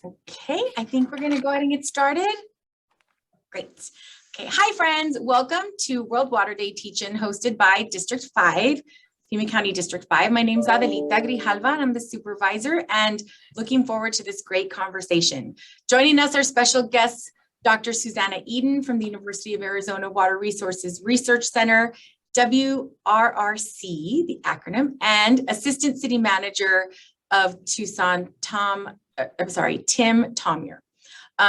Okay, I think we're going to go ahead and get started. Great. Okay, hi friends. Welcome to World Water Day teach-in hosted by District 5, Pima County District 5. My name is Adelita Grijalva and I'm the supervisor and looking forward to this great conversation. Joining us are special guests, Dr. Susannah Eden from the University of Arizona Water Resources Research Center, WRRC, the acronym, and Assistant City Manager of Tucson, Tim Tomyer.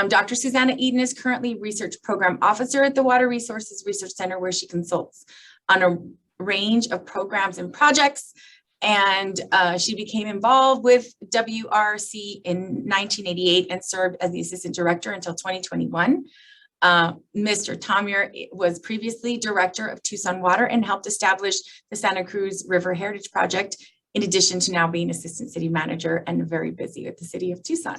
Dr. Susannah Eden is currently Research Program Officer at the Water Resources Research Center, where she consults on a range of programs and projects. And she became involved with WRC in 1988 and served as the Assistant Director until 2021. Mr. Tomyer was previously Director of Tucson Water and helped establish the Santa Cruz River Heritage Project, in addition to now being Assistant City Manager and very busy with the City of Tucson.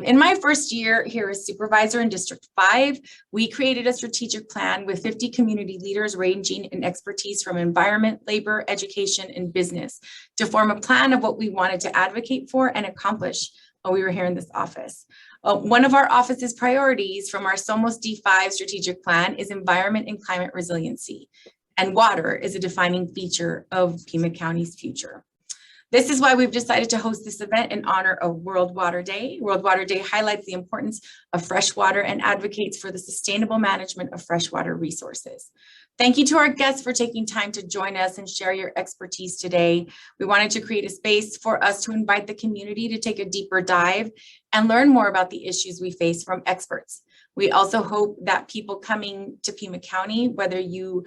In my first year here as supervisor in District 5, we created a strategic plan with 50 community leaders ranging in expertise from environment, labor, education, and business to form a plan of what we wanted to advocate for and accomplish while we were here in this office. One of our office's priorities from our Somos D5 strategic plan is environment and climate resiliency, and water is a defining feature of Pima County's future. This is why we've decided to host this event in honor of World Water Day. World Water Day highlights the importance of fresh water and advocates for the sustainable management of freshwater resources. Thank you to our guests for taking time to join us and share your expertise today. We wanted to create a space for us to invite the community to take a deeper dive and learn more about the issues we face from experts. We also hope that people coming to Pima County, whether you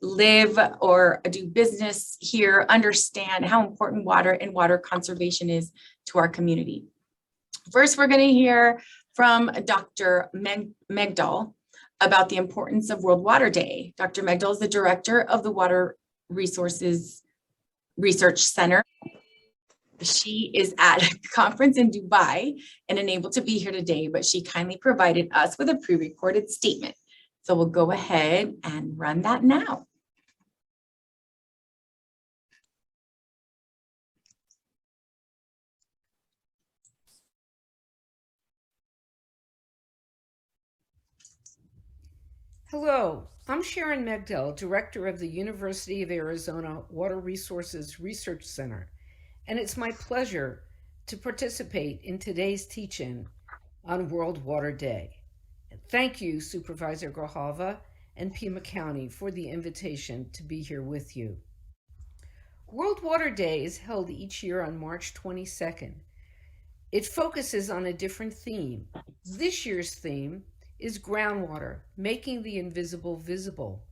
live or do business here, understand how important water and water conservation is to our community. First, we're going to hear from Dr. Megdol about the importance of World Water Day. Dr. Megdol is the director of the Water Resources Research Center. She is at a conference in Dubai and unable to be here today, but she kindly provided us with a pre-recorded statement. So we'll go ahead and run that now. Hello, I'm Sharon Megdol, Director of the University of Arizona Water Resources Research Center, and it's my pleasure to participate in today's teach-in on World Water Day. Thank you, Supervisor Grijalva and Pima County, for the invitation to be here with you. World Water Day is held each year on March 22nd. It focuses on a different theme. This year's theme is groundwater, making the invisible visible.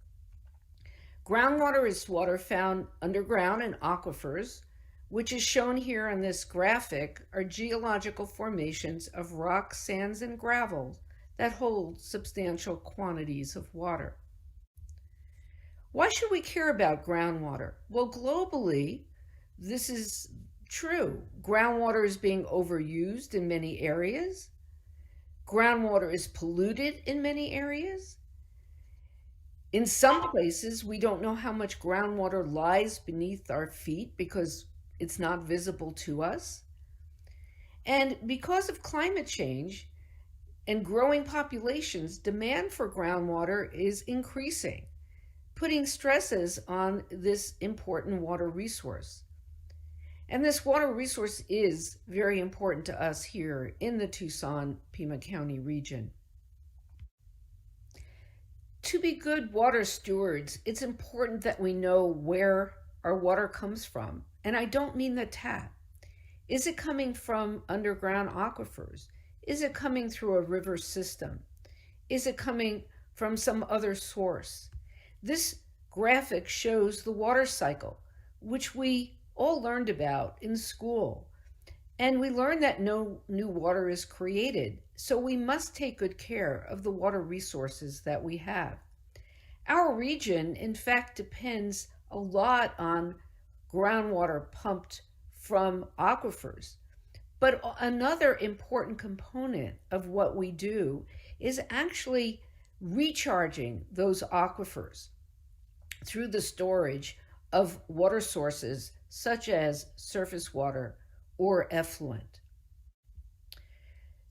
Groundwater is water found underground in aquifers, which is shown here on this graphic are geological formations of rock, sands, and gravel that hold substantial quantities of water. Why should we care about groundwater? Well, globally, this is true. Groundwater is being overused in many areas. Groundwater is polluted in many areas. In some places, we don't know how much groundwater lies beneath our feet because it's not visible to us. And because of climate change and growing populations, demand for groundwater is increasing, putting stresses on this important water resource. And this water resource is very important to us here in the Tucson, Pima County region. To be good water stewards, it's important that we know where our water comes from. And I don't mean the tap. Is it coming from underground aquifers? Is it coming through a river system? Is it coming from some other source? This graphic shows the water cycle, which we all learned about in school. And we learned that no new water is created, so we must take good care of the water resources that we have. Our region, in fact, depends a lot on groundwater pumped from aquifers. But another important component of what we do is actually recharging those aquifers through the storage of water sources such as surface water or effluent.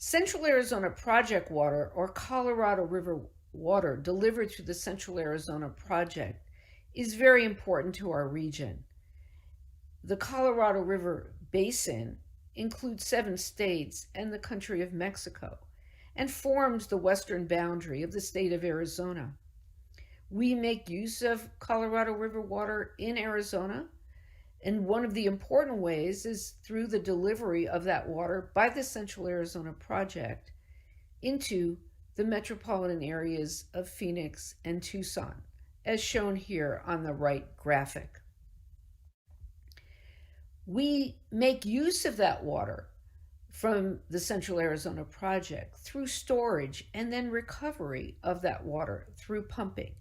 Central Arizona Project water, or Colorado River water delivered through the Central Arizona Project, is very important to our region. The Colorado River Basin includes 7 states and the country of Mexico, and forms the western boundary of the state of Arizona. We make use of Colorado River water in Arizona, and one of the important ways is through the delivery of that water by the Central Arizona Project into the metropolitan areas of Phoenix and Tucson, as shown here on the right graphic. We make use of that water from the Central Arizona Project through storage and then recovery of that water through pumping.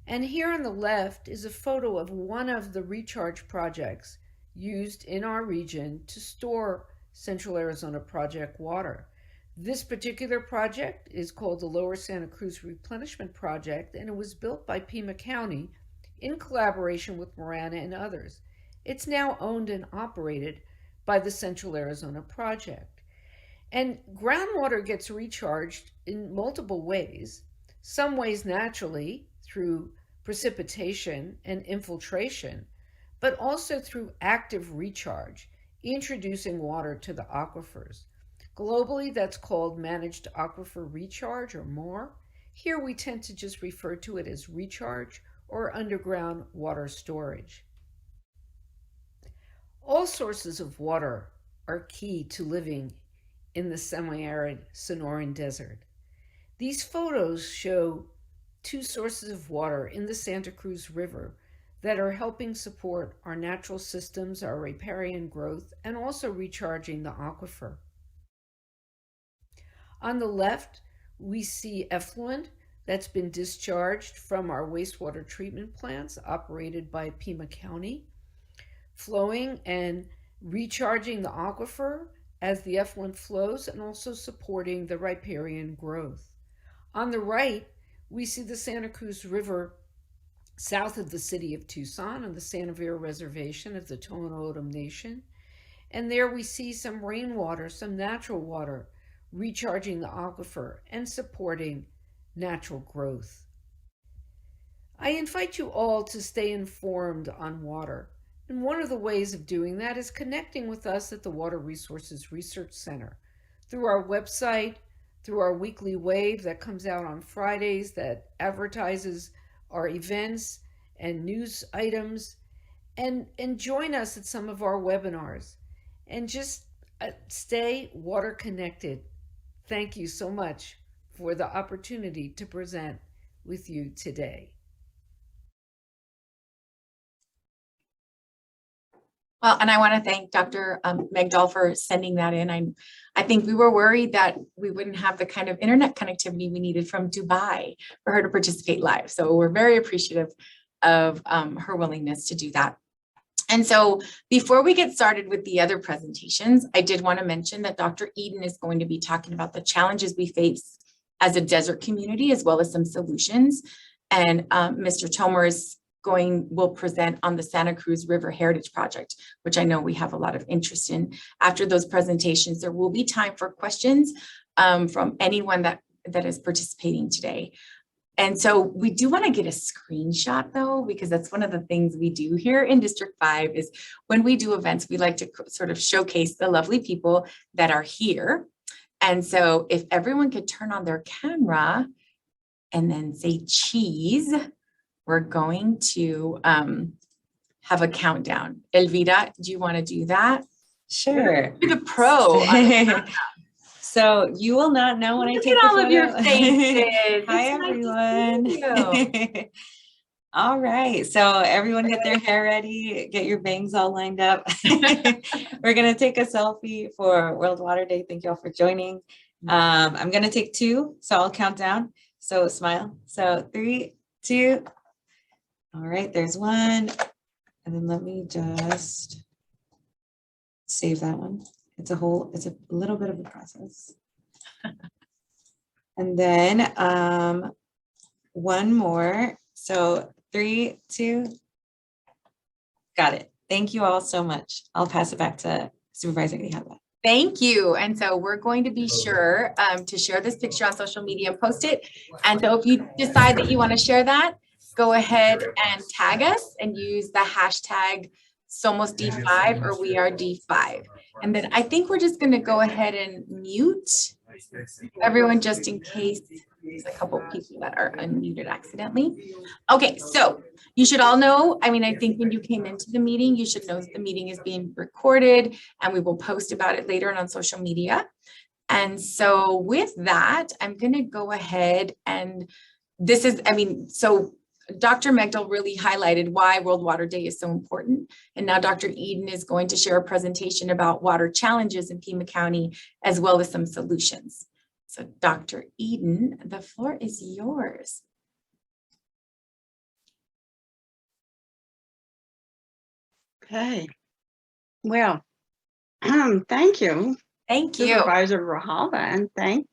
And here on the left is a photo of one of the recharge projects used in our region to store Central Arizona Project water. This particular project is called the Lower Santa Cruz Replenishment Project, and it was built by Pima County in collaboration with Marana and others. It's now owned and operated by the Central Arizona Project. And groundwater gets recharged in multiple ways, some ways naturally through precipitation and infiltration, but also through active recharge, introducing water to the aquifers. Globally, that's called managed aquifer recharge, or MAR. Here we tend to just refer to it as recharge or underground water storage. All sources of water are key to living in the semi-arid Sonoran Desert. These photos show 2 sources of water in the Santa Cruz River that are helping support our natural systems, our riparian growth, and also recharging the aquifer. On the left, we see effluent that's been discharged from our wastewater treatment plants operated by Pima County, flowing and recharging the aquifer as the effluent flows, and also supporting the riparian growth. On the right, we see the Santa Cruz River south of the city of Tucson on the Santa Vera Reservation of the Tohono O'odham Nation. And there we see some rainwater, some natural water, recharging the aquifer and supporting natural growth. I invite you all to stay informed on water. And one of the ways of doing that is connecting with us at the Water Resources Research Center through our website, through our weekly wave that comes out on Fridays that advertises our events and news items, and join us at some of our webinars, and just stay water connected. Thank you so much for the opportunity to present with you today. Well, and I want to thank Dr. Megdol for sending that in. I think we were worried that we wouldn't have the kind of internet connectivity we needed from Dubai for her to participate live. So we're very appreciative of her willingness to do that. And so before we get started with the other presentations, I did want to mention that Dr. Eden is going to be talking about the challenges we face as a desert community, as well as some solutions. And Mr. Tomer will present on the Santa Cruz River Heritage Project, which I know we have a lot of interest in. After those presentations, there will be time for questions from anyone that is participating today. And so we do want to get a screenshot though, because that's one of the things we do here in District 5 is when we do events, we like to sort of showcase the lovely people that are here. And so if everyone could turn on their camera and then say cheese, we're going to have a countdown. Elvira, do you want to do that? Sure. You're the pro. So you will not know when I take all the of your photo. faces. Hi, everyone. All right. So everyone get their hair ready, get your bangs all lined up. We're going to take a selfie for World Water Day. Thank you all for joining. I'm going to take 2, so I'll count down. So smile. So 3, 2. All right, there's 1. And then let me just save that one. It's a little bit of a process. And then 1 more. So 3, 2. Got it. Thank you all so much. I'll pass it back to Supervisor Grijalva. Thank you. And so we're going to be sure to share this picture on social media and post it. And so if you decide that you want to share that, go ahead and tag us and use the hashtag SomosD5 or We Are D5. And then I think we're just going to go ahead and mute everyone just in case there's a couple of people that are unmuted accidentally. Okay, so you should all know, I mean, I think when you came into the meeting, you should know that the meeting is being recorded and we will post about it later on social media. And so with that, I'm going to go ahead and this is, I mean, so Dr. Megdol really highlighted why World Water Day is so important. And now Dr. Eden is going to share a presentation about water challenges in Pima County, as well as some solutions. So Dr. Eden, the floor is yours. Okay. Well, thank you. Thank you. Supervisor Rahalva, and thank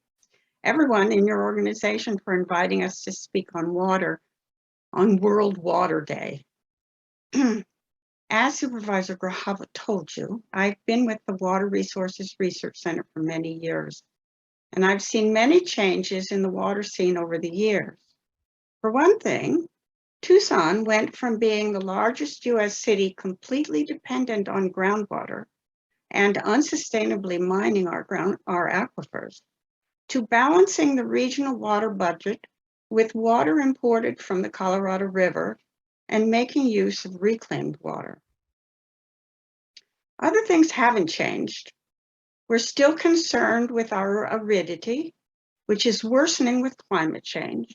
everyone in your organization for inviting us to speak on water on World Water Day. As Supervisor Grijalva told you, I've been with the Water Resources Research Center for many years, and I've seen many changes in the water scene over the years. For one thing, Tucson went from being the largest U.S. city completely dependent on groundwater and unsustainably mining our aquifers, to balancing the regional water budget with water imported from the Colorado River and making use of reclaimed water. Other things haven't changed. We're still concerned with our aridity, which is worsening with climate change,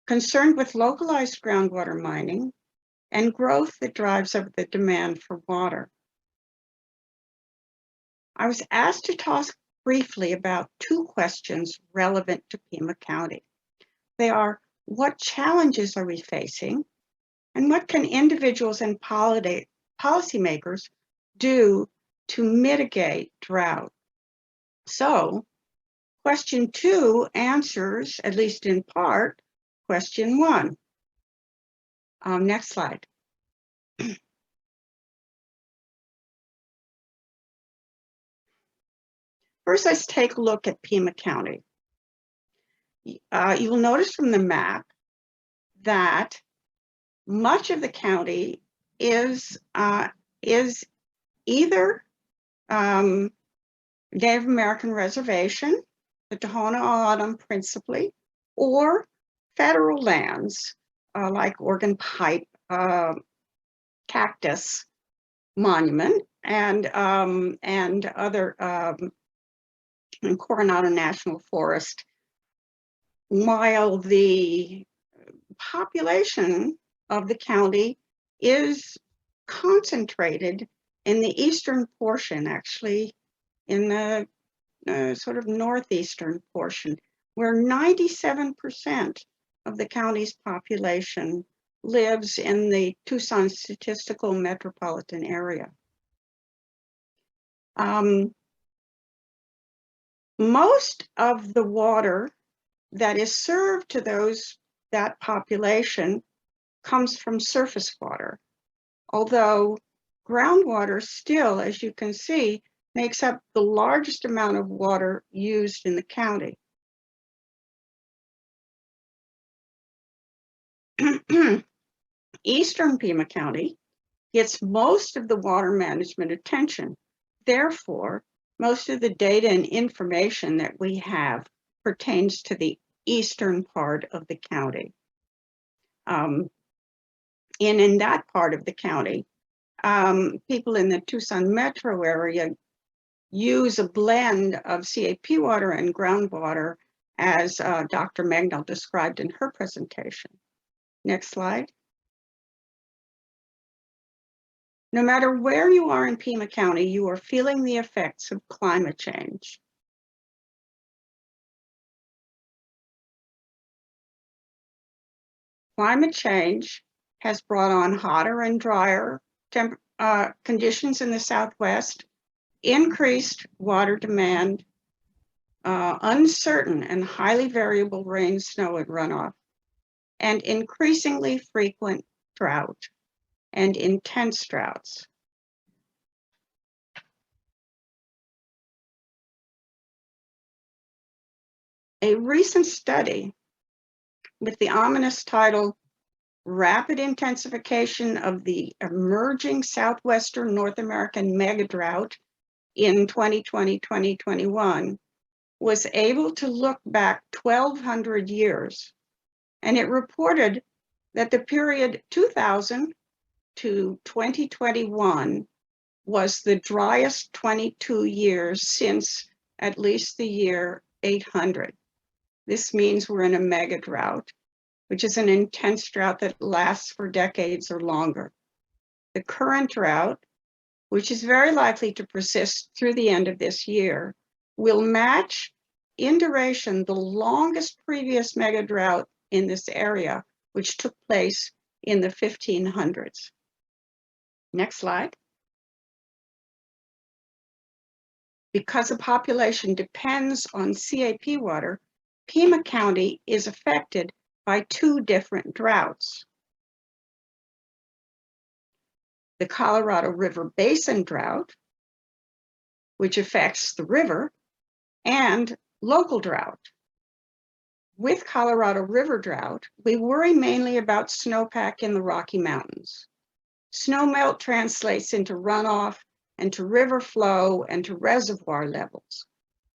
concerned with localized groundwater mining, and growth that drives up the demand for water. I was asked to talk briefly about two questions relevant to Pima County. They are, what challenges are we facing? And what can individuals and policymakers do to mitigate drought? So, question 2 answers, at least in part, question 1. Next slide. First, let's take a look at Pima County. You will notice from the map that much of the county is either Native American reservation, the Tohono O'odham principally, or federal lands like Organ Pipe, Cactus Monument, and other Coronado National Forest, while the population of the county is concentrated in the eastern portion, actually in the sort of northeastern portion, where 97% of the county's population lives in the Tucson statistical metropolitan area. Most of the water that is served to that population comes from surface water, although groundwater still, as you can see, makes up the largest amount of water used in the county. Eastern Pima County gets most of the water management attention. Therefore, most of the data and information that we have pertains to the eastern part of the county. And in that part of the county, people in the Tucson metro area use a blend of CAP water and groundwater, as Dr. Megdol described in her presentation. Next slide. No matter where you are in Pima County, you are feeling the effects of climate change. Climate change has brought on hotter and drier conditions in the Southwest, increased water demand, uncertain and highly variable rain, snow, and runoff, and increasingly frequent drought and intense droughts. A recent study with the ominous title, Rapid Intensification of the Emerging Southwestern North American Mega Drought in 2020-2021, was able to look back 1,200 years, and it reported that the period 2000 to 2021 was the driest 22 years since at least the year 800. This means we're in a mega drought, which is an intense drought that lasts for decades or longer. The current drought, which is very likely to persist through the end of this year, will match in duration the longest previous mega drought in this area, which took place in the 1500s. Next slide. Because the population depends on CAP water, Pima County is affected by two different droughts. The Colorado River Basin drought, which affects the river, and local drought. With Colorado River drought, we worry mainly about snowpack in the Rocky Mountains. Snowmelt translates into runoff and to river flow and to reservoir levels.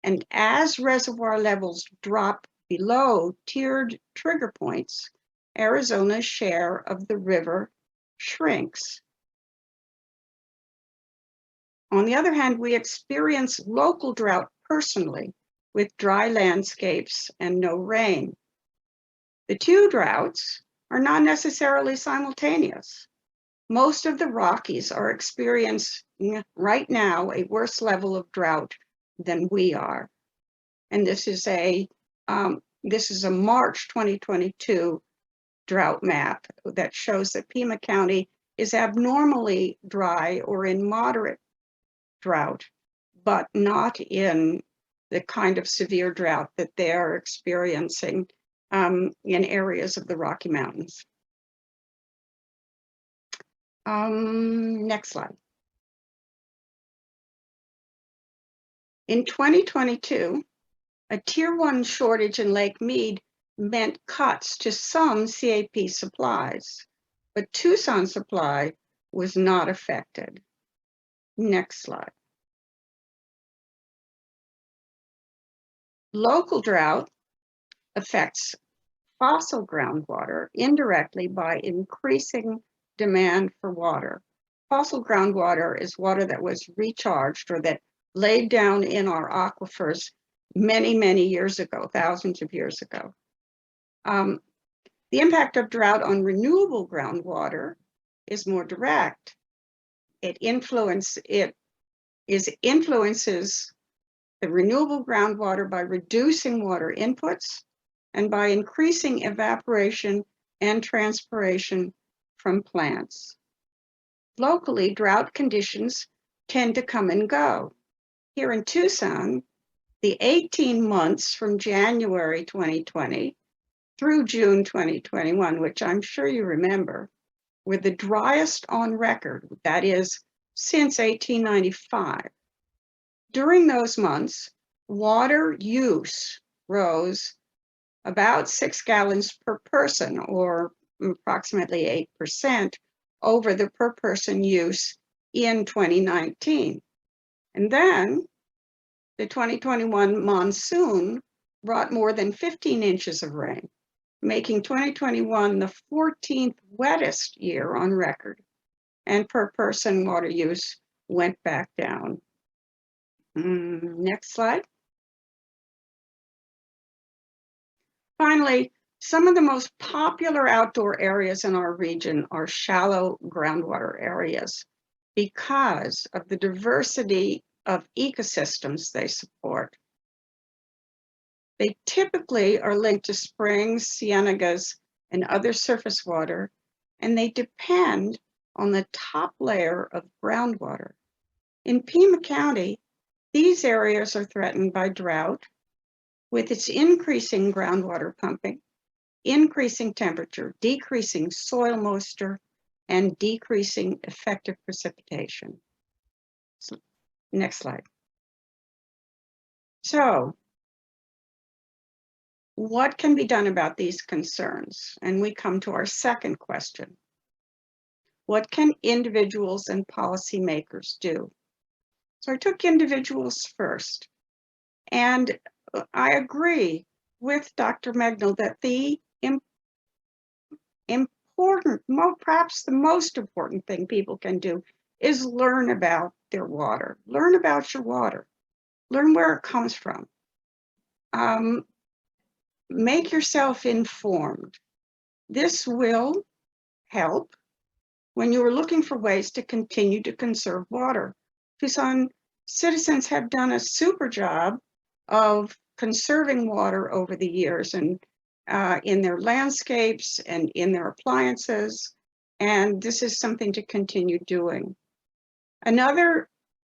And as reservoir levels drop below tiered trigger points, Arizona's share of the river shrinks. On the other hand, we experience local drought personally with dry landscapes and no rain. The two droughts are not necessarily simultaneous. Most of the Rockies are experiencing right now a worse level of drought than we are. And this is a March 2022 drought map that shows that Pima County is abnormally dry or in moderate drought, but not in the kind of severe drought that they are experiencing in areas of the Rocky Mountains. Next slide. In 2022, a Tier 1 shortage in Lake Mead meant cuts to some CAP supplies, but Tucson supply was not affected. Next slide. Local drought affects fossil groundwater indirectly by increasing demand for water. Fossil groundwater is water that was recharged or that laid down in our aquifers many, many years ago, thousands of years ago. The impact of drought on renewable groundwater is more direct. It influences the renewable groundwater by reducing water inputs and by increasing evaporation and transpiration from plants. Locally, drought conditions tend to come and go. Here in Tucson, the 18 months from January 2020 through June 2021, which I'm sure you remember, were the driest on record, that is, since 1895. During those months, water use rose about 6 gallons per person, or approximately 8% over the per person use in 2019. And then the 2021 monsoon brought more than 15 inches of rain, making 2021 the 14th wettest year on record, and per person water use went back down. Next slide. Finally, some of the most popular outdoor areas in our region are shallow groundwater areas because of the diversity of ecosystems they support. They typically are linked to springs, cienagas, and other surface water, and they depend on the top layer of groundwater. In Pima County, these areas are threatened by drought, with its increasing groundwater pumping, increasing temperature, decreasing soil moisture, and decreasing effective precipitation. So, next slide. So, What can be done about these concerns? And we come to our second question. What can individuals and policymakers do? So I took individuals first. And I agree with Dr. Megdol that the important, perhaps the most important thing people can do is learn about their water. Learn about your water. Learn where it comes from. Make yourself informed. This will help when you are looking for ways to continue to conserve water. Tucson citizens have done a super job of conserving water over the years, and in their landscapes and in their appliances, and this is something to continue doing. Another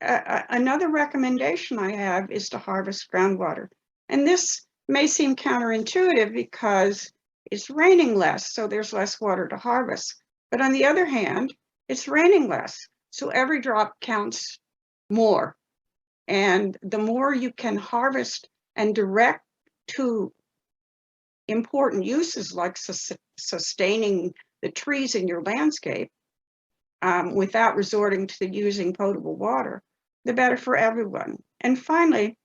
recommendation I have is to harvest groundwater, and this may seem counterintuitive because it's raining less, so there's less water to harvest. But on the other hand, it's raining less, so every drop counts more. And the more you can harvest and direct to important uses like sustaining the trees in your landscape without resorting to using potable water, the better for everyone. And finally,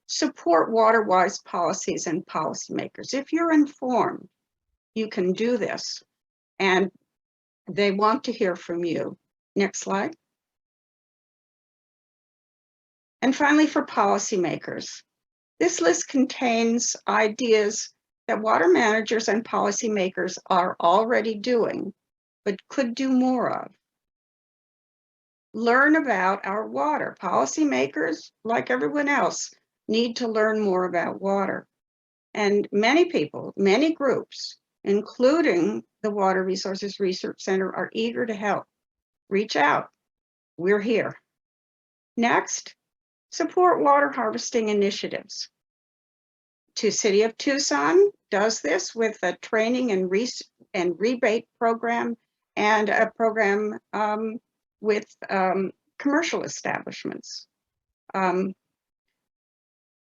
support water-wise policies and policymakers. If you're informed, you can do this, and they want to hear from you. Next slide. And finally, for policymakers, this list contains ideas that water managers and policymakers are already doing, but could do more of. Learn about our water. Policymakers, like everyone else, need to learn more about water. And many people, many groups, including the Water Resources Research Center, are eager to help. Reach out. We're here. Next, support water harvesting initiatives. City of Tucson does this with a training and rebate program and a program with commercial establishments.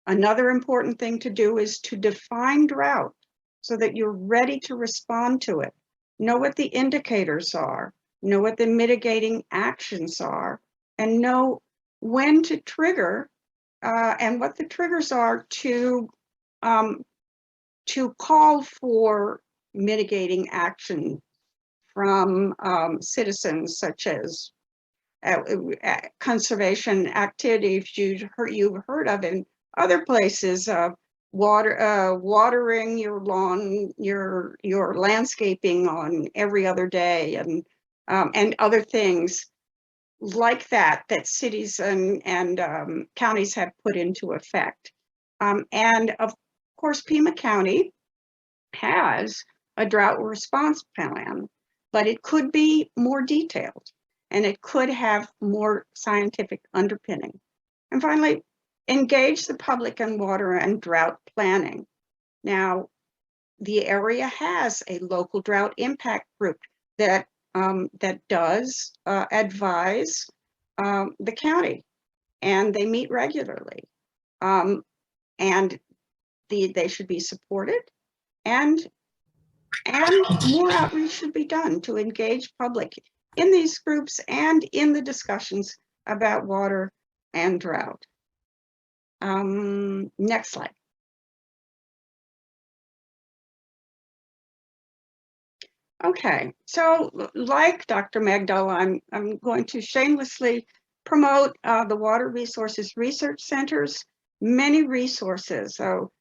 Another important thing to do is to define drought so that you're ready to respond to it. Know what the indicators are, know what the mitigating actions are, and know when to trigger and what the triggers are to call for mitigating action from citizens, such as conservation activities you've heard of in other places, watering your lawn, your landscaping on every other day, and other things like that cities and counties have put into effect. And of course, Pima County has a drought response plan, but it could be more detailed and it could have more scientific underpinning. And finally, engage the public in water and drought planning. Now, the area has a local drought impact group that does advise the county, and they meet regularly. And they should be supported, and more outreach should be done to engage public in these groups and in the discussions about water and drought. Next slide. Okay, so like Dr. Megdol, I'm going to shamelessly promote the Water Resources Research Center's many resources. So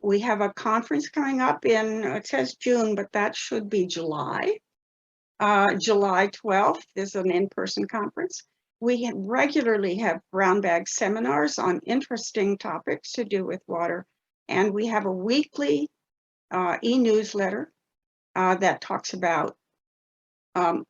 we have a conference coming up in, it says June, but that should be July. July 12th is an in-person conference. We regularly have brown bag seminars on interesting topics to do with water. And we have a weekly e-newsletter that talks about the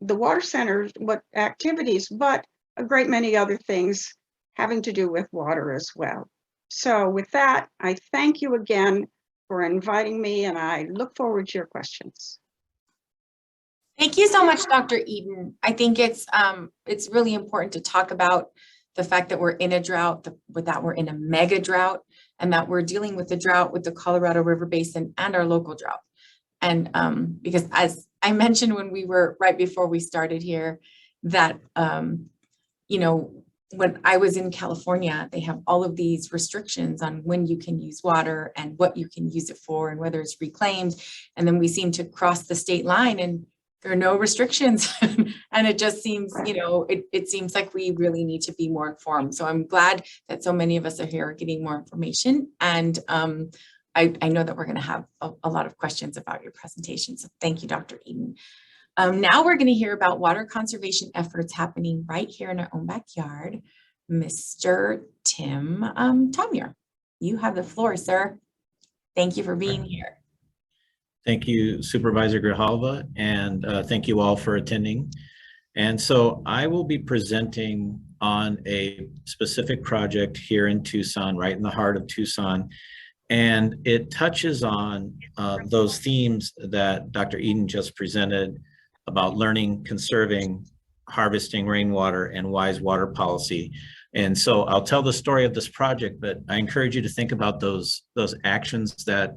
water center, what activities, but a great many other things having to do with water as well. So with that, I thank you again for inviting me, and I look forward to your questions. Thank you so much, Dr. Eden. I think it's really important to talk about the fact that we're in a drought, that we're in a mega drought, and that we're dealing with the drought with the Colorado River Basin and our local drought. And because as I mentioned when we were right before we started here, that, you know, when I was in California, they have all of these restrictions on when you can use water and what you can use it for and whether it's reclaimed. And then we seem to cross the state line and there are no restrictions. And it just seems, you know, it seems like we really need to be more informed. So I'm glad that so many of us are here getting more information. And I know that we're going to have a lot of questions about your presentation. So thank you, Dr. Eden. Now we're going to hear about water conservation efforts happening right here in our own backyard. Mr. Tim Tomyer, you have the floor, sir. Thank you for being here. Thank you, Supervisor Grijalva, and thank you all for attending. And so I will be presenting on a specific project here in Tucson, right in the heart of Tucson. And it touches on those themes that Dr. Eden just presented about learning, conserving, harvesting rainwater, and wise water policy. And so I'll tell the story of this project, but I encourage you to think about those actions that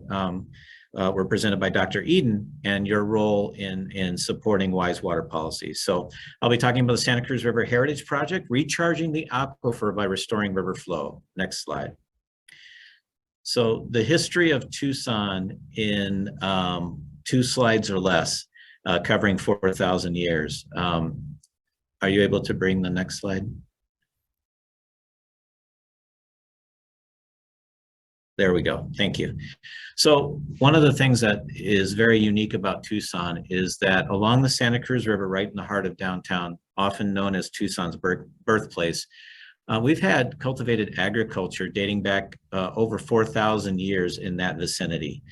were presented by Dr. Eden and your role in supporting wise water policy. So I'll be talking about the Santa Cruz River Heritage Project, recharging the aquifer by restoring river flow. Next slide. So the history of Tucson in 2 slides or less, covering 4,000 years. Are you able to bring the next slide? There we go. Thank you. So one of the things that is very unique about Tucson is that along the Santa Cruz River, right in the heart of downtown, often known as Tucson's birthplace, we've had cultivated agriculture dating back over 4,000 years in that vicinity,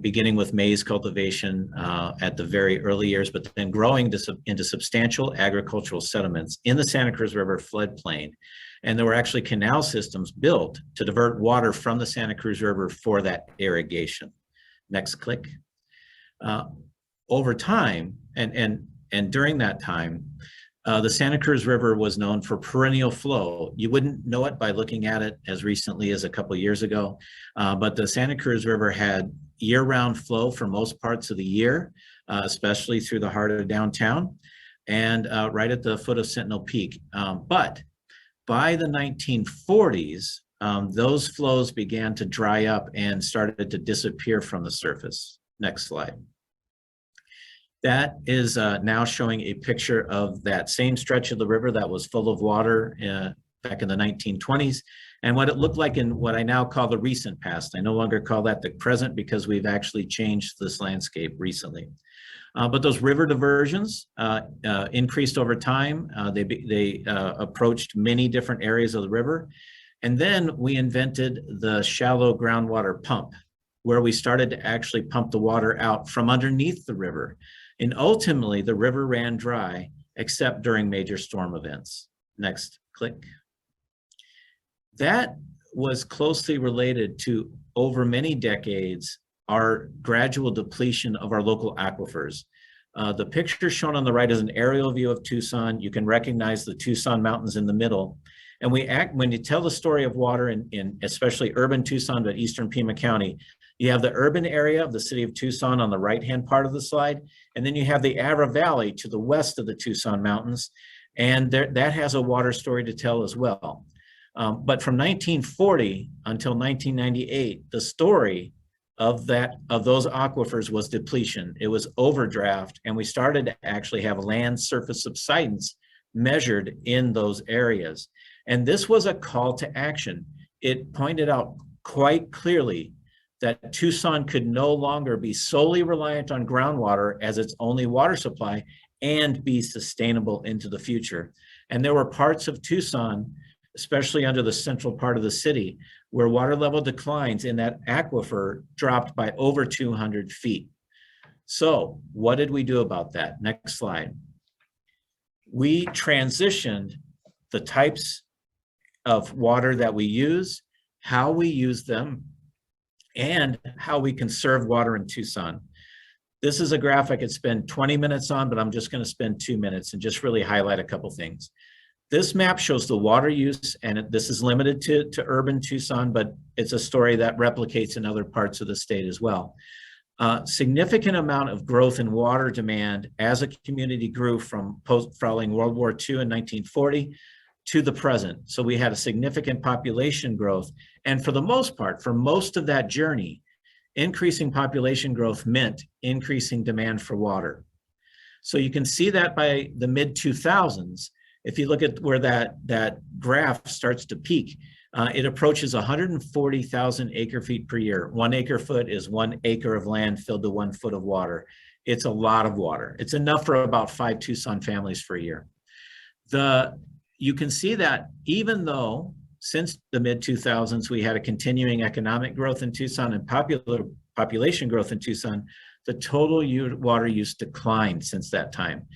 beginning with maize cultivation at the very early years, but then growing into substantial agricultural settlements in the Santa Cruz River floodplain. And there were actually canal systems built to divert water from the Santa Cruz River for that irrigation. Next click. Over time, and during that time, the Santa Cruz River was known for perennial flow. You wouldn't know it by looking at it as recently as a couple of years ago, but the Santa Cruz River had year-round flow for most parts of the year, especially through the heart of downtown and right at the foot of Sentinel Peak. But by the 1940s, those flows began to dry up and started to disappear from the surface. Next slide. That is now showing a picture of that same stretch of the river that was full of water back in the 1920s and what it looked like in what I now call the recent past. I no longer call that the present because we've actually changed this landscape recently. But those river diversions increased over time. They approached many different areas of the river. And then we invented the shallow groundwater pump, where we started to actually pump the water out from underneath the river. And ultimately, the river ran dry, except during major storm events. Next, click. That was closely related to, over many decades, our gradual depletion of our local aquifers. The picture shown on the right is an aerial view of Tucson. You can recognize the Tucson mountains in the middle. And when you tell the story of water in especially urban Tucson, but eastern Pima County, you have the urban area of the city of Tucson on the right-hand part of the slide, and then you have the Avra Valley to the west of the Tucson mountains, and that has a water story to tell as well. But from 1940 until 1998, the story of those aquifers was depletion. It was overdraft, and we started to actually have land surface subsidence measured in those areas. And this was a call to action. It pointed out quite clearly that Tucson could no longer be solely reliant on groundwater as its only water supply and be sustainable into the future. And there were parts of Tucson, especially under the central part of the city, where water level declines in that aquifer dropped by over 200 feet. So what did we do about that? Next slide. We transitioned the types of water that we use, how we use them, and how we conserve water in Tucson. This is a graph I could spend 20 minutes on, but I'm just going to spend 2 minutes and just really highlight a couple things. This map shows the water use, and this is limited to urban Tucson, but it's a story that replicates in other parts of the state as well. Significant amount of growth in water demand as a community grew from following World War II in 1940 to the present. So we had a significant population growth. And for the most part, for most of that journey, increasing population growth meant increasing demand for water. So you can see that by the mid 2000s, if you look at where that graph starts to peak, it approaches 140,000 acre feet per year. 1 acre foot is 1 acre of land filled to 1 foot of water. It's a lot of water. It's enough for about 5 Tucson families for a year. You can see that even though since the mid 2000s, we had a continuing economic growth in Tucson and population growth in Tucson, the total water use declined since that time.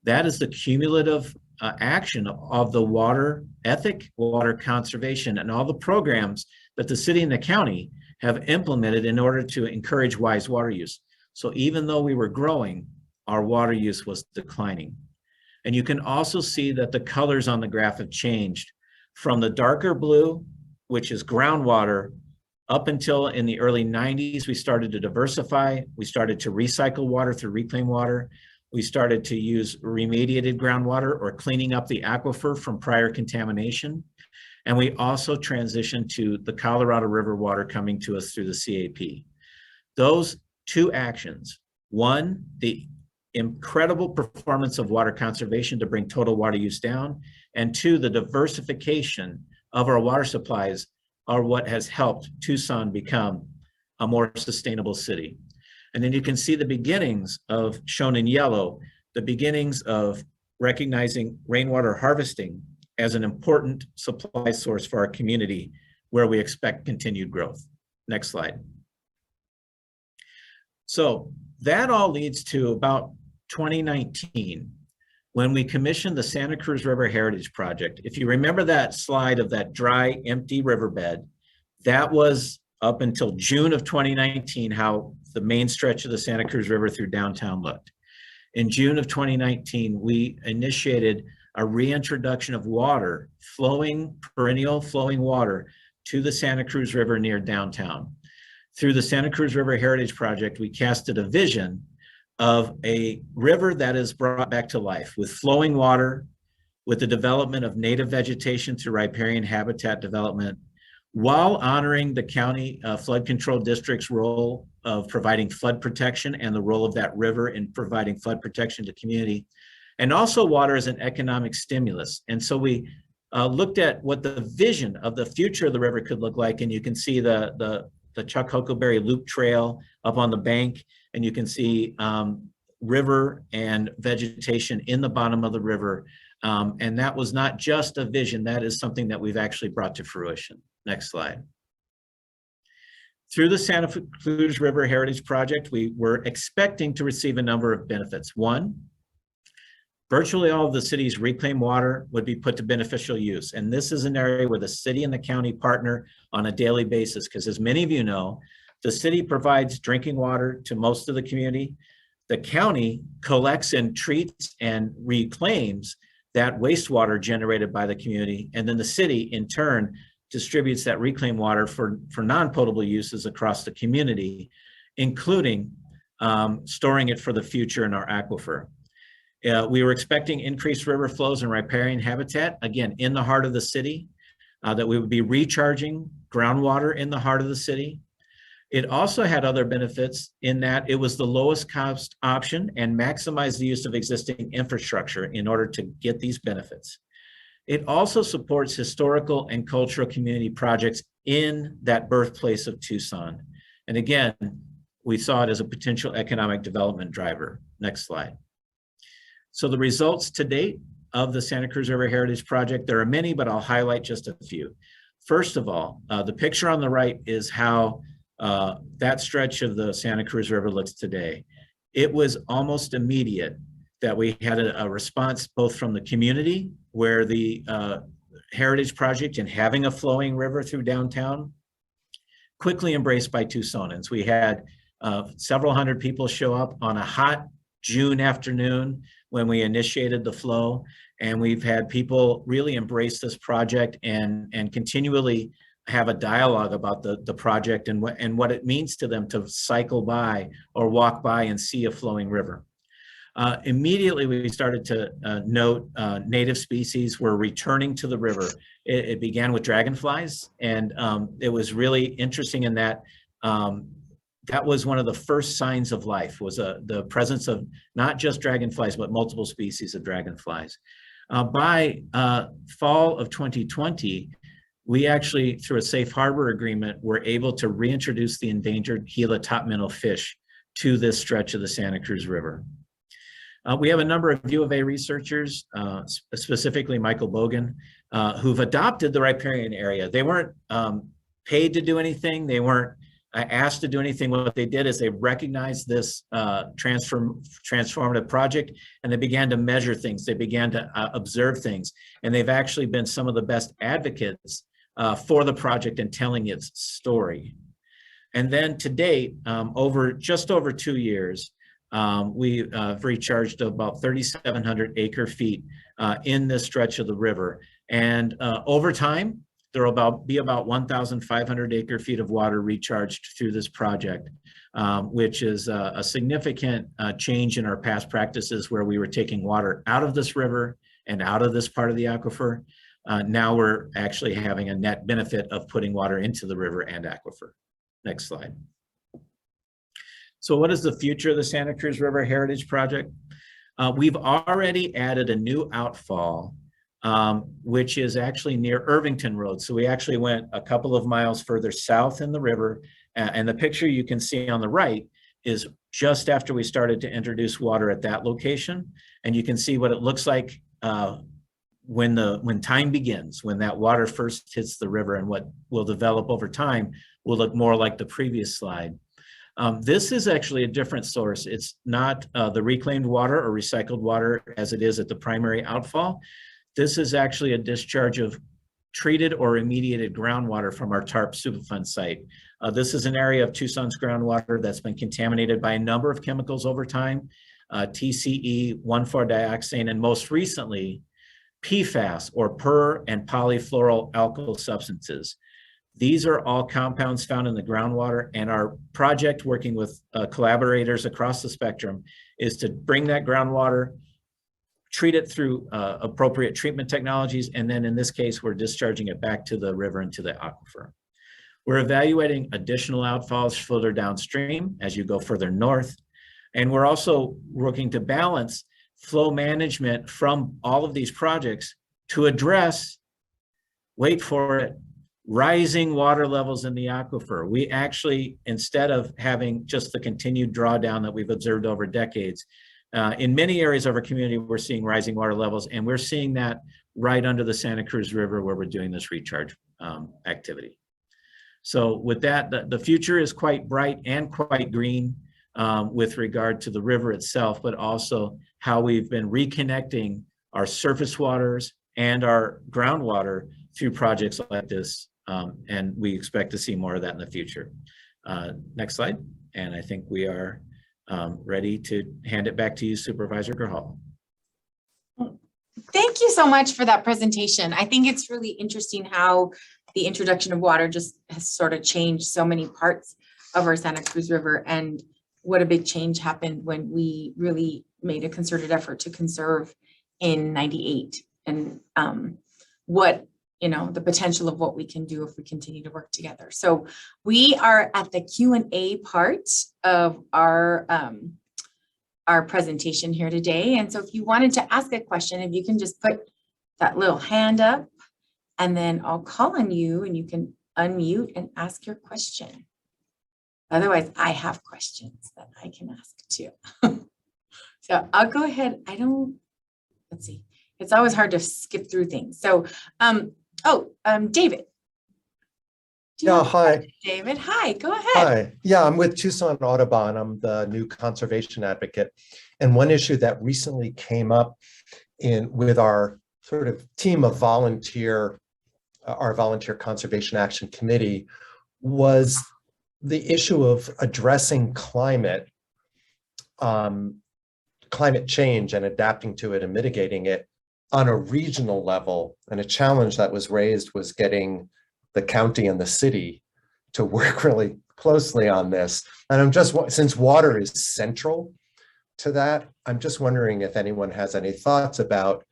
That is the cumulative action of the water ethic, water conservation, and all the programs that the city and the county have implemented in order to encourage wise water use. So even though we were growing, our water use was declining. And you can also see that the colors on the graph have changed from the darker blue, which is groundwater, up until in the early 90s, we started to diversify. We started to recycle water through reclaimed water. We started to use remediated groundwater or cleaning up the aquifer from prior contamination. And we also transitioned to the Colorado River water coming to us through the CAP. Those two actions, one, the incredible performance of water conservation to bring total water use down, and two, the diversification of our water supplies are what has helped Tucson become a more sustainable city. And then you can see the beginnings of, shown in yellow, the beginnings of recognizing rainwater harvesting as an important supply source for our community where we expect continued growth. Next slide. So that all leads to about 2019, when we commissioned the Santa Cruz River Heritage Project. If you remember that slide of that dry, empty riverbed, that was up until June of 2019, how the main stretch of the Santa Cruz River through downtown looked. In June of 2019, we initiated a reintroduction of water, perennial flowing water to the Santa Cruz River near downtown. Through the Santa Cruz River Heritage Project, we casted a vision of a river that is brought back to life with flowing water, with the development of native vegetation through riparian habitat development, while honoring the county flood control district's role of providing flood protection and the role of that river in providing flood protection to community, and also water as an economic stimulus. And so we looked at what the vision of the future of the river could look like, and you can see the Chuck Huckleberry Loop Trail up on the bank, and you can see river and vegetation in the bottom of the river. And that was not just a vision, that is something that we've actually brought to fruition. Next slide. Through the Santa Cruz River Heritage Project, we were expecting to receive a number of benefits. One, virtually all of the city's reclaimed water would be put to beneficial use. And this is an area where the city and the county partner on a daily basis, because as many of you know, the city provides drinking water to most of the community. The county collects and treats and reclaims that wastewater generated by the community. And then the city in turn distributes that reclaimed water for non-potable uses across the community, including storing it for the future in our aquifer. We were expecting increased river flows and riparian habitat, again, in the heart of the city, that we would be recharging groundwater in the heart of the city. It also had other benefits in that it was the lowest cost option and maximized the use of existing infrastructure in order to get these benefits. It also supports historical and cultural community projects in that birthplace of Tucson. And again, we saw it as a potential economic development driver. Next slide. So the results to date of the Santa Cruz River Heritage Project, there are many, but I'll highlight just a few. First of all, the picture on the right is how that stretch of the Santa Cruz River looks today. It was almost immediate that we had a response both from the community, where the Heritage Project and having a flowing river through downtown, quickly embraced by Tucsonans. We had several hundred people show up on a hot June afternoon when we initiated the flow, and we've had people really embrace this project and continually have a dialogue about the project and what it means to them to cycle by or walk by and see a flowing river. Immediately, we started to note native species were returning to the river. It began with dragonflies, and it was really interesting in that that was one of the first signs of life, was the presence of not just dragonflies, but multiple species of dragonflies. By fall of 2020, we actually, through a safe harbor agreement, were able to reintroduce the endangered Gila top minnow fish to this stretch of the Santa Cruz River. We have a number of U of A researchers, specifically Michael Bogan, who've adopted the riparian area. They weren't paid to do anything. They weren't asked to do anything. What they did is they recognized this transformative project, and they began to measure things. They began to observe things, and they've actually been some of the best advocates for the project and telling its story. And then to date, just over 2 years, we recharged about 3,700 acre feet in this stretch of the river. And over time, there will be about 1,500 acre feet of water recharged through this project, which is a significant change in our past practices, where we were taking water out of this river and out of this part of the aquifer. Now we're actually having a net benefit of putting water into the river and aquifer. Next slide. So what is the future of the Santa Cruz River Heritage Project? We've already added a new outfall, which is actually near Irvington Road. So we actually went a couple of miles further south in the river. And the picture you can see on the right is just after we started to introduce water at that location. And you can see what it looks like when time begins, when that water first hits the river, and what will develop over time will look more like the previous slide. This is actually a different source. It's not the reclaimed water or recycled water as it is at the primary outfall. This is actually a discharge of treated or remediated groundwater from our TARP Superfund site. This is an area of Tucson's groundwater that's been contaminated by a number of chemicals over time, TCE, 1,4-dioxane, and most recently, PFAS, or per and polyfluoroalkyl substances. These are all compounds found in the groundwater, and our project, working with collaborators across the spectrum, is to bring that groundwater, treat it through appropriate treatment technologies, and then in this case, we're discharging it back to the river and to the aquifer. We're evaluating additional outfalls further downstream as you go further north, and we're also working to balance flow management from all of these projects to address, wait for it, rising water levels in the aquifer. We actually, instead of having just the continued drawdown that we've observed over decades, in many areas of our community, we're seeing rising water levels, and we're seeing that right under the Santa Cruz River where we're doing this recharge activity. So with that, the future is quite bright and quite green with regard to the river itself, but also how we've been reconnecting our surface waters and our groundwater through projects like this. And we expect to see more of that in the future. Next slide. And I think we are ready to hand it back to you, Supervisor Grajal. Thank you so much for that presentation. I think it's really interesting how the introduction of water just has sort of changed so many parts of our Santa Cruz River, and what a big change happened when we really made a concerted effort to conserve in '98, and what, you know, the potential of what we can do if we continue to work together. So we are at the Q&A part of our presentation here today. And so if you wanted to ask a question, if you can just put that little hand up, and then I'll call on you and you can unmute and ask your question. Otherwise, I have questions that I can ask too. So I'll go ahead. Let's see. It's always hard to skip through things. So, David. Yeah, hi. David, hi, go ahead. Hi. Yeah, I'm with Tucson Audubon. I'm the new conservation advocate. And one issue that recently came up with our sort of team of our volunteer conservation action committee was the issue of addressing climate climate change and adapting to it and mitigating it on a regional level. And a challenge that was raised was getting the county and the city to work really closely on this. And I'm just, since water is central to that, I'm just wondering if anyone has any thoughts about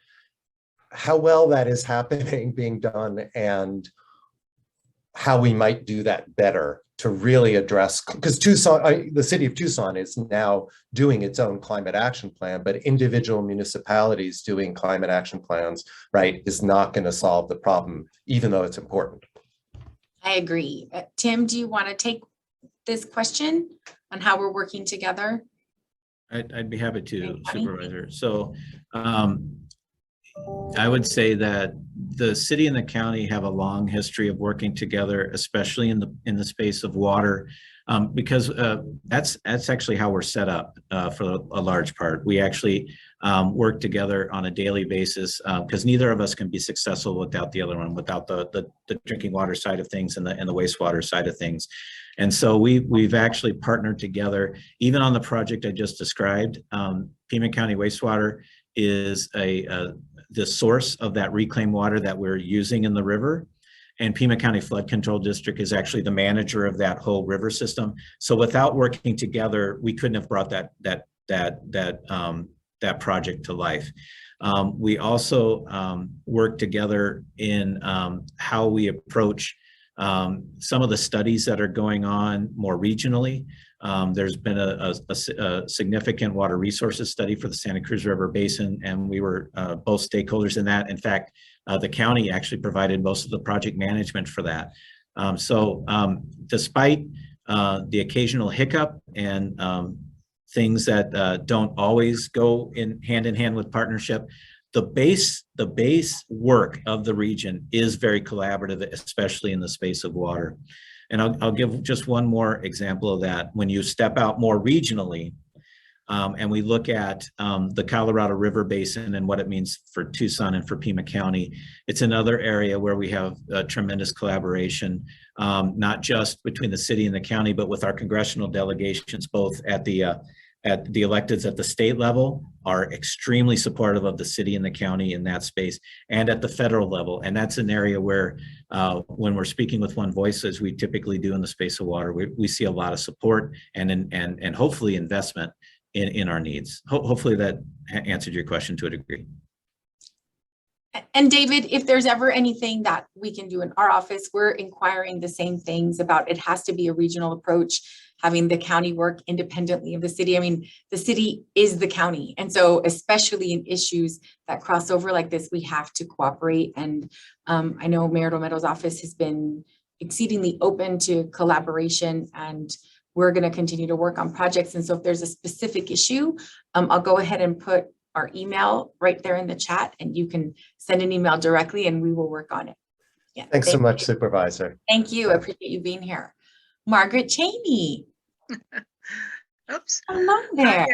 how well that is happening, being done, and how we might do that better to really address, because Tucson, the city of Tucson is now doing its own climate action plan, but individual municipalities doing climate action plans, right, is not going to solve the problem, even though it's important. I agree. Tim, do you want to take this question on how we're working together? I'd be happy to, Okay. Supervisor. So I would say that the city and the county have a long history of working together, especially in the space of water, because that's actually how we're set up for a large part. We actually work together on a daily basis because neither of us can be successful without the other one, without the drinking water side of things and the wastewater side of things. And so we've actually partnered together, even on the project I just described. Pima County Wastewater is the source of that reclaimed water that we're using in the river. And Pima County Flood Control District is actually the manager of that whole river system. So without working together, we couldn't have brought that project to life. We also work together in how we approach some of the studies that are going on more regionally. There's been a significant water resources study for the Santa Cruz River Basin, and we were both stakeholders in that. In fact, the county actually provided most of the project management for that. Despite the occasional hiccup and things that don't always go hand in hand with partnership, the base work of the region is very collaborative, especially in the space of water. And I'll give just one more example of that. When you step out more regionally, and we look at the Colorado River Basin and what it means for Tucson and for Pima County, it's another area where we have tremendous collaboration, not just between the city and the county, but with our congressional delegations, both at the electeds at the state level are extremely supportive of the city and the county in that space, and at the federal level. And that's an area where when we're speaking with one voice, as we typically do in the space of water, we see a lot of support and hopefully investment in our needs. Hopefully that answered your question to a degree. And David, if there's ever anything that we can do in our office, we're inquiring the same things about. It has to be a regional approach, having the county work independently of the city. I mean, the city is the county. And so especially in issues that cross over like this, we have to cooperate. And I know Mayor Rometo's office has been exceedingly open to collaboration, and we're going to continue to work on projects. And so if there's a specific issue, I'll go ahead and put our email right there in the chat, and you can send an email directly and we will work on it. Yeah. Thanks so much, Supervisor. Thank you. I appreciate you being here. Margaret Cheney. Oops. Hello there. Hi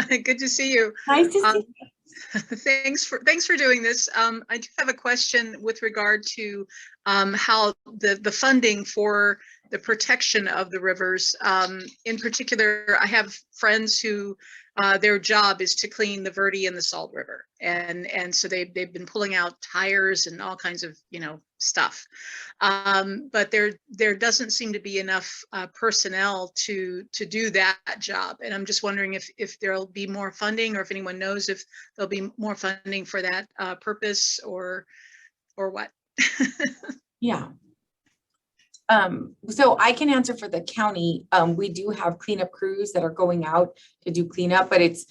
there. Good to see you. Nice to see you. Thanks for doing this. I do have a question with regard to how the funding for the protection of the rivers. In particular, I have friends who their job is to clean the Verde and the Salt River, and so they've been pulling out tires and all kinds of stuff, but there doesn't seem to be enough personnel to do that job, and I'm just wondering if there'll be more funding, or if anyone knows if there'll be more funding for that purpose, or what. Yeah. So I can answer for the county. We do have cleanup crews that are going out to do cleanup, but it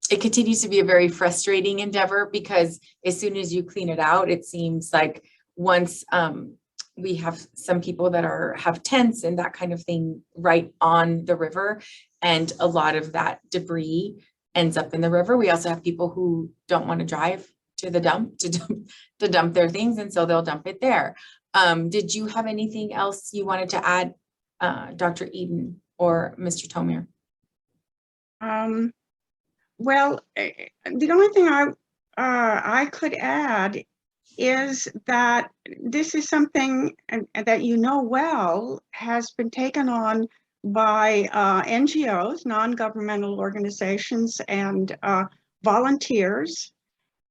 continues to be a very frustrating endeavor, because as soon as you clean it out, it seems like once we have some people that have tents and that kind of thing right on the river, and a lot of that debris ends up in the river. We also have people who don't want to drive to the dump to dump their things, and so they'll dump it there. Did you have anything else you wanted to add, Dr. Eden or Mr. Tomir? Well, the only thing I could add is that this is something that well has been taken on by NGOs, non-governmental organizations, and volunteers.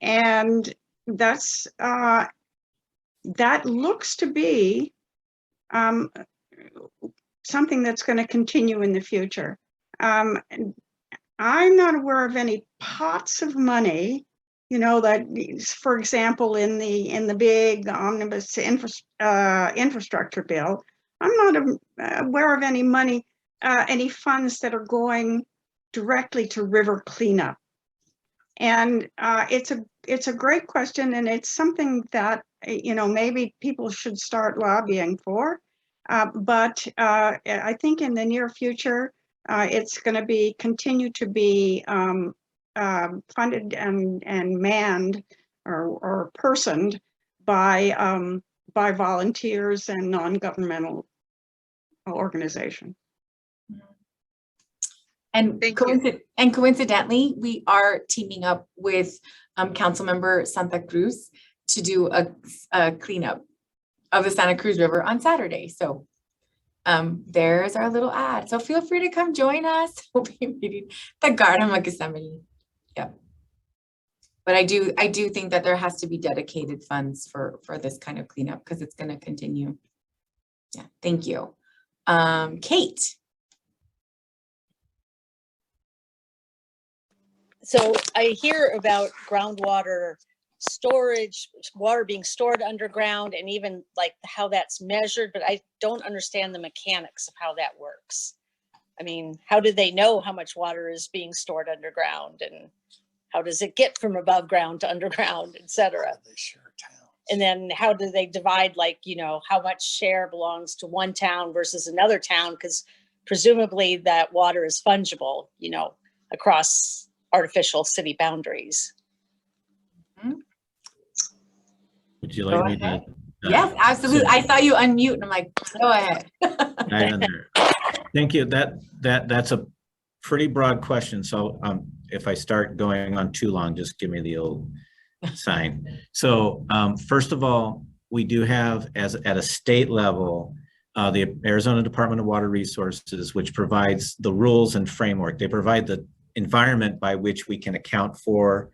And that's that looks to be something that's going to continue in the future. I'm not aware of any pots of money, you know, that, for example, in the big omnibus infrastructure bill. I'm not aware of any money, any funds that are going directly to river cleanup. And it's a great question, and it's something that, you know, maybe people should start lobbying for. But I think in the near future, it's going to continue to be funded and manned or personed by volunteers and non-governmental organizations. And, Thank you. coincidentally, we are teaming up with Councilmember Santa Cruz to do a cleanup of the Santa Cruz River on Saturday. So there's our little ad. So feel free to come join us. We'll be meeting the Garden of Gethsemane. Yeah. But I do think that there has to be dedicated funds for this kind of cleanup because it's going to continue. Yeah. Thank you. Kate. So I hear about groundwater storage, water being stored underground, and even like how that's measured, but I don't understand the mechanics of how that works. I mean, how do they know how much water is being stored underground, and how does it get from above ground to underground, et cetera? And then how do they divide, like, you know, how much share belongs to one town versus another town? Because presumably that water is fungible, you know, across artificial city boundaries. Would you like me to? Yes, absolutely. I saw you unmute and I'm like, go ahead. Right in there. Thank you. That's a pretty broad question. So if I start going on too long, just give me the old sign. So first of all, we do have, at a state level, the Arizona Department of Water Resources, which provides the rules and framework. They provide the environment by which we can account for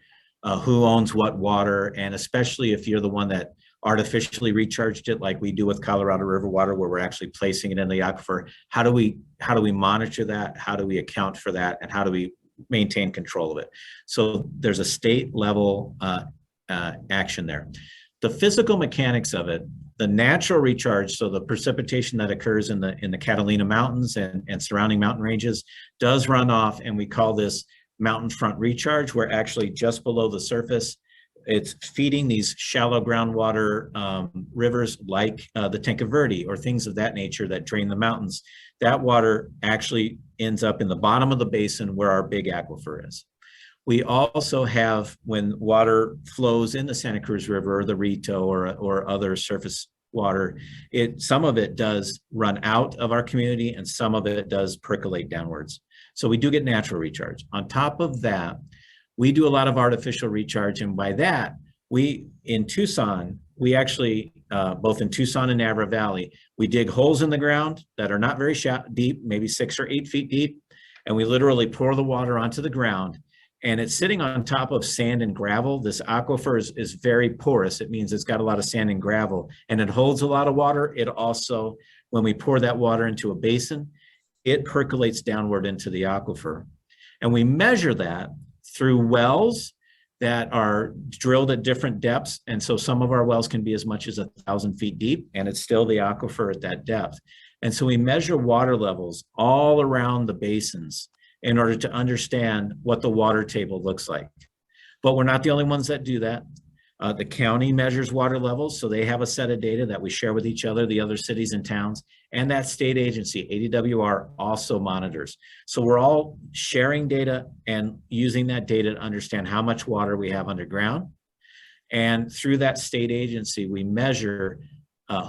who owns what water, and especially if you're the one that artificially recharged it, like we do with Colorado River water, where we're actually placing it in the aquifer. How do we monitor that? How do we account for that? And how do we maintain control of it? So there's a state level action there. The physical mechanics of it, the natural recharge, so the precipitation that occurs in the Catalina Mountains and surrounding mountain ranges does run off, and we call this mountain front recharge, where actually just below the surface, it's feeding these shallow groundwater rivers like the Tenca Verde or things of that nature that drain the mountains. That water actually ends up in the bottom of the basin where our big aquifer is. We also have, when water flows in the Santa Cruz River or the Rito or other surface water, some of it does run out of our community and some of it does percolate downwards. So we do get natural recharge. On top of that, we do a lot of artificial recharge, and by that, in Tucson, we actually, both in Tucson and Navajo Valley, we dig holes in the ground that are not very deep, maybe 6 or 8 feet deep, and we literally pour the water onto the ground, and it's sitting on top of sand and gravel. This aquifer is very porous. It means it's got a lot of sand and gravel, and it holds a lot of water. It also, when we pour that water into a basin, it percolates downward into the aquifer. And we measure that through wells that are drilled at different depths. And so some of our wells can be as much as 1,000 feet deep, and it's still the aquifer at that depth. And so we measure water levels all around the basins in order to understand what the water table looks like. But we're not the only ones that do that. The county measures water levels, so they have a set of data that we share with each other, the other cities and towns, and that state agency, ADWR, also monitors. So we're all sharing data and using that data to understand how much water we have underground. And through that state agency, we measure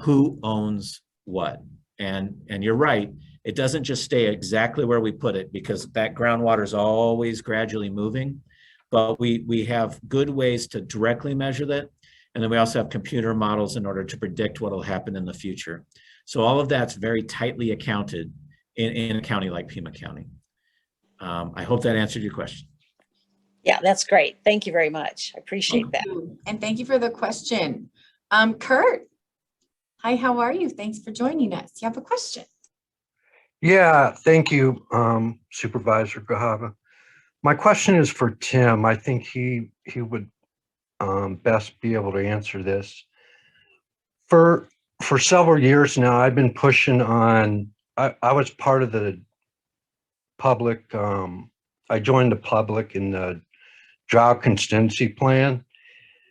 who owns what. And you're right, it doesn't just stay exactly where we put it, because that groundwater is always gradually moving. But we have good ways to directly measure that. And then we also have computer models in order to predict what will happen in the future. So all of that's very tightly accounted in a county like Pima County. I hope that answered your question. Yeah, that's great. Thank you very much. I appreciate that. And thank you for the question. Kurt, hi, how are you? Thanks for joining us. You have a question? Yeah, thank you, Supervisor Grajava. My question is for Tim. I think he would best be able to answer this. For several years now, I've been pushing on. I was part of the public. I joined the public in the Drought contingency plan,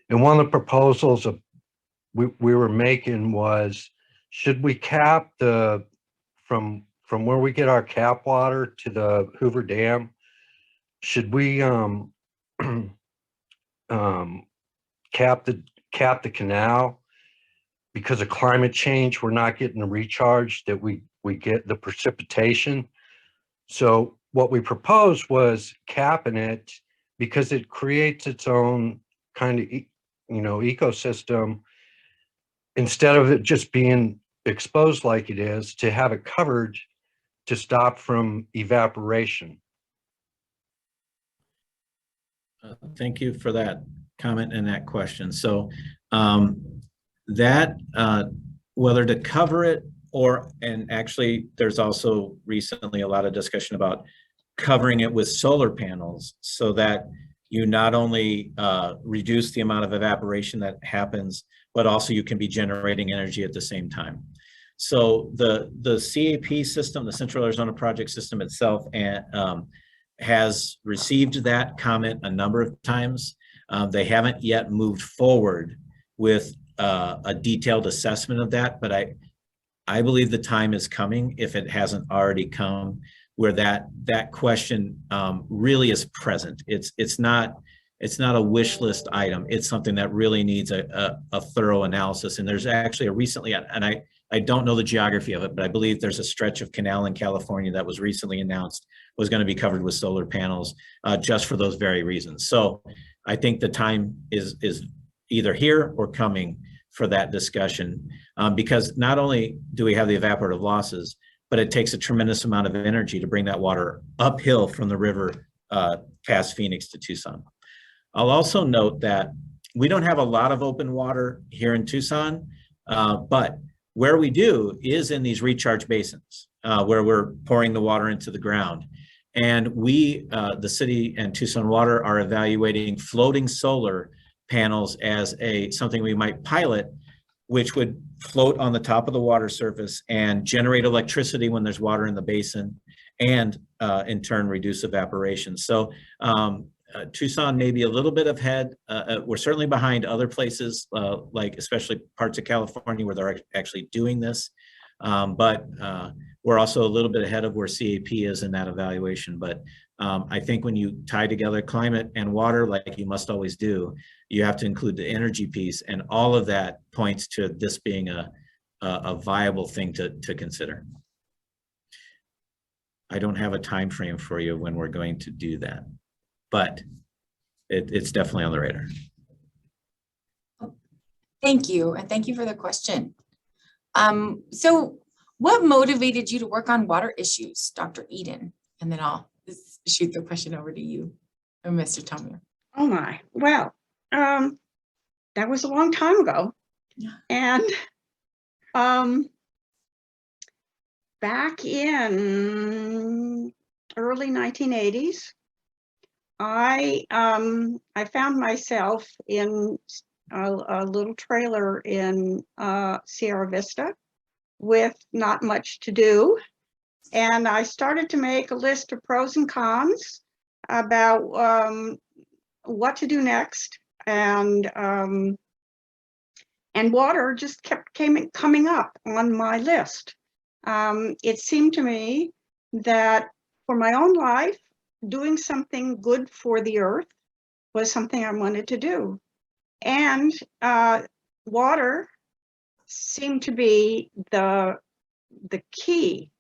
and one of the proposals we were making was, should we cap the from where we get our cap water to the Hoover Dam? Should we cap the canal? Because of climate change, we're not getting the recharge that we get the precipitation. So what we proposed was capping it, because it creates its own kind of ecosystem, instead of it just being exposed like it is, to have it covered to stop from evaporation. Thank you for that comment and that question. So whether to cover it and actually there's also recently a lot of discussion about covering it with solar panels so that you not only reduce the amount of evaporation that happens, but also you can be generating energy at the same time. So the CAP system, the Central Arizona Project System itself, has received that comment a number of times. They haven't yet moved forward with a detailed assessment of that, but I believe the time is coming, if it hasn't already come, where that question really is present. It's not a wish list item. It's something that really needs a thorough analysis. And there's actually and I don't know the geography of it, but I believe there's a stretch of canal in California that was recently announced was going to be covered with solar panels just for those very reasons. So I think the time is either here or coming for that discussion, because not only do we have the evaporative losses, but it takes a tremendous amount of energy to bring that water uphill from the river past Phoenix to Tucson. I'll also note that we don't have a lot of open water here in Tucson, but where we do is in these recharge basins where we're pouring the water into the ground. And we, the city and Tucson Water, are evaluating floating solar panels as something we might pilot, which would float on the top of the water surface and generate electricity when there's water in the basin, and in turn reduce evaporation. So Tucson may be a little bit ahead. We're certainly behind other places, like especially parts of California where they're actually doing this. But we're also a little bit ahead of where CAP is in that evaluation. But I think when you tie together climate and water, like you must always do, you have to include the energy piece, and all of that points to this being a viable thing to consider. I don't have a time frame for you when we're going to do that, but it's definitely on the radar. Thank you, and thank you for the question. So what motivated you to work on water issues, Dr. Eden? And then I'll shoot the question over to you, or Mr. Tomio. Oh my, well, that was a long time ago. Yeah. And back in early 1980s, I found myself in a little trailer in Sierra Vista with not much to do. And I started to make a list of pros and cons about what to do next. And water just kept coming up on my list. It seemed to me that for my own life, doing something good for the earth was something I wanted to do. And water seemed to be the key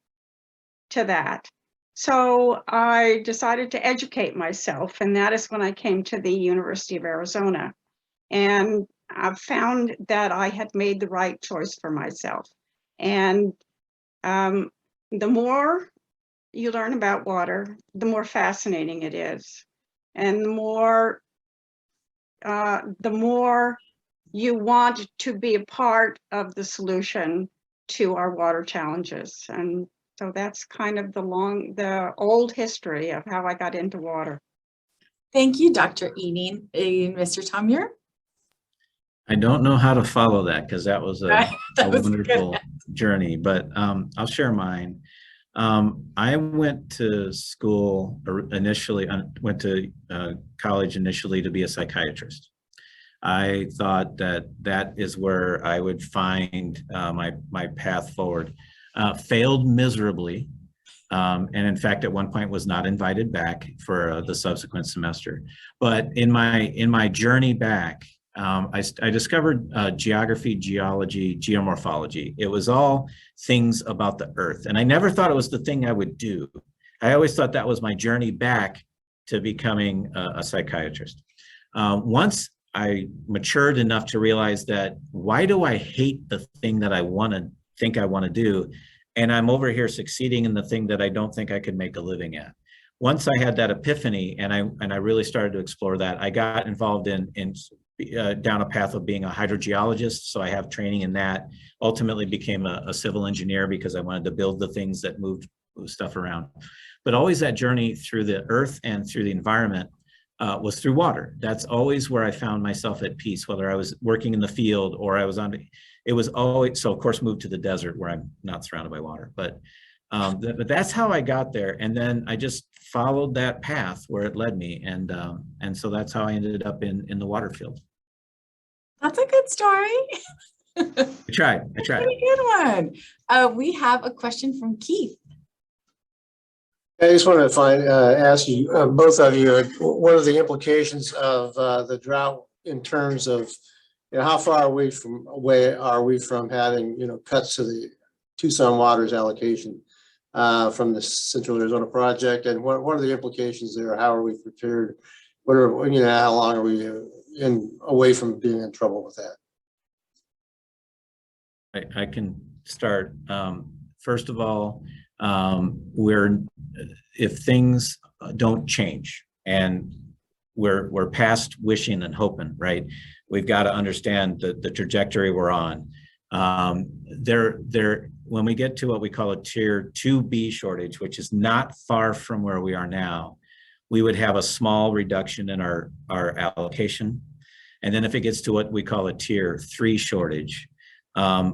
to that. So I decided to educate myself, and that is when I came to the University of Arizona. And I found that I had made the right choice for myself. And the more you learn about water, the more fascinating it is. And the more you want to be a part of the solution to our water challenges. And so that's kind of the old history of how I got into water. Thank you, Dr. Eden. Mr. Tom Muir? I don't know how to follow that because that was a That was a good wonderful journey, but I'll share mine. I went to school initially, went to college initially to be a psychiatrist. I thought that is where I would find my path forward. Failed miserably, and in fact, at one point was not invited back for the subsequent semester. But in my journey back, I discovered geography, geology, geomorphology. It was all things about the earth. And I never thought it was the thing I would do. I always thought that was my journey back to becoming a psychiatrist. Once I matured enough to realize that, why do I hate the thing that I think I want to do? And I'm over here succeeding in the thing that I don't think I could make a living at. Once I had that epiphany and I really started to explore that, I got involved in down a path of being a hydrogeologist. So I have training in that. Ultimately became a civil engineer because I wanted to build the things that moved stuff around. But always that journey through the earth and through the environment was through water. That's always where I found myself at peace, whether I was working in the field or I was it was always, so of course moved to the desert where I'm not surrounded by water, but that's how I got there. And then I just followed that path where it led me. And so that's how I ended up in the water field. That's a good story. I tried. That's a really good one. We have a question from Keith. I just want to ask you, both of you, what are the implications of the drought in terms of, how far away are we from having, cuts to the Tucson Waters allocation from the Central Arizona Project, and what are the implications there? How are we prepared? How long are we away from being in trouble with that? I can start. First of all, if things don't change and we're past wishing and hoping, right? We've got to understand the trajectory we're on. When we get to what we call a tier 2B shortage, which is not far from where we are now, we would have a small reduction in our allocation. And then if it gets to what we call a tier 3 shortage,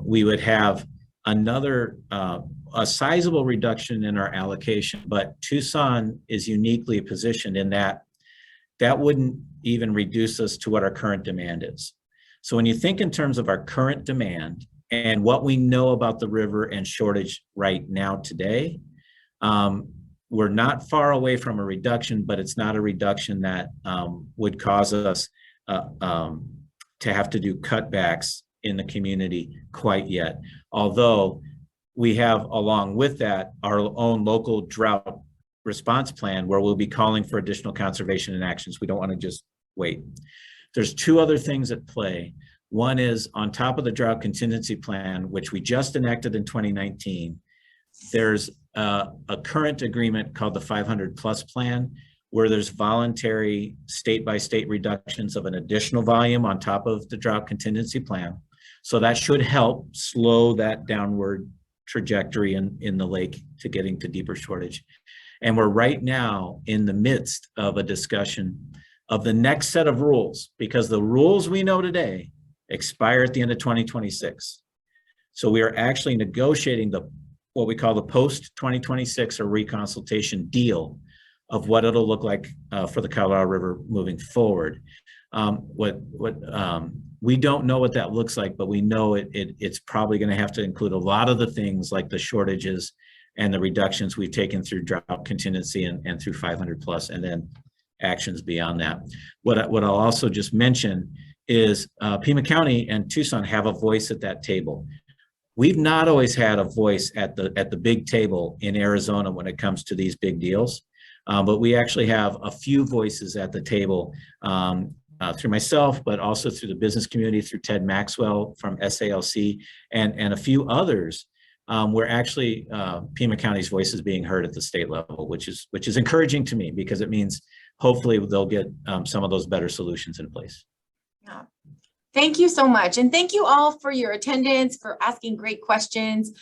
we would have another a sizable reduction in our allocation, but Tucson is uniquely positioned in that wouldn't even reduce us to what our current demand is. So when you think in terms of our current demand and what we know about the river and shortage right now today, we're not far away from a reduction, but it's not a reduction that would cause us to have to do cutbacks in the community quite yet. Although we have, along with that, our own local drought response plan where we'll be calling for additional conservation and actions. We don't want to just wait. There's two other things at play. One is on top of the drought contingency plan, which we just enacted in 2019, there's a current agreement called the 500+ plan, where there's voluntary state-by-state reductions of an additional volume on top of the drought contingency plan. So that should help slow that downward trajectory in the lake to getting to deeper shortage. And we're right now in the midst of a discussion of the next set of rules, because the rules we know today expire at the end of 2026. So we are actually negotiating what we call the post-2026 or reconsultation deal of what it'll look like for the Colorado River moving forward. We don't know what that looks like, but we know it's probably going to have to include a lot of the things like the shortages and the reductions we've taken through drought contingency and through 500+, and then actions beyond that. What I'll also just mention is Pima County and Tucson have a voice at that table. We've not always had a voice at the big table in Arizona when it comes to these big deals, but we actually have a few voices at the table through myself, but also through the business community, through Ted Maxwell from SALC, and a few others we're actually, Pima County's voice is being heard at the state level, which is encouraging to me because it means hopefully they'll get some of those better solutions in place. Yeah. Thank you so much. And thank you all for your attendance, for asking great questions.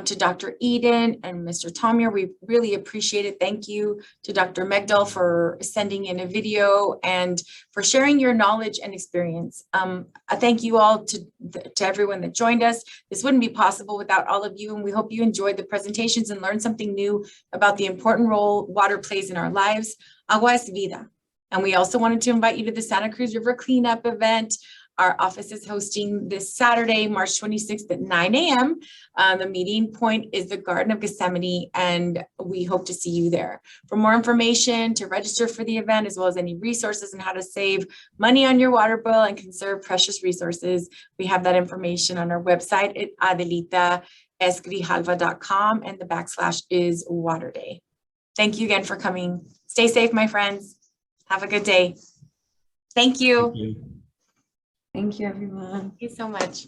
To Dr. Eden and Mr. Tomier, we really appreciate it. Thank you to Dr. Megdol for sending in a video and for sharing your knowledge and experience. I thank you all to everyone that joined us. This wouldn't be possible without all of you, and we hope you enjoyed the presentations and learned something new about the important role water plays in our lives. Agua es vida. And we also wanted to invite you to the Santa Cruz River Cleanup event. Our office is hosting this Saturday, March 26th at 9 a.m. The meeting point is the Garden of Gethsemane, and we hope to see you there. For more information, to register for the event, as well as any resources and how to save money on your water bill and conserve precious resources, we have that information on our website at adelitaesgrijalva.com, and the / is Water Day. Thank you again for coming. Stay safe, my friends. Have a good day. Thank you. Thank you. Thank you, everyone. Thank you so much.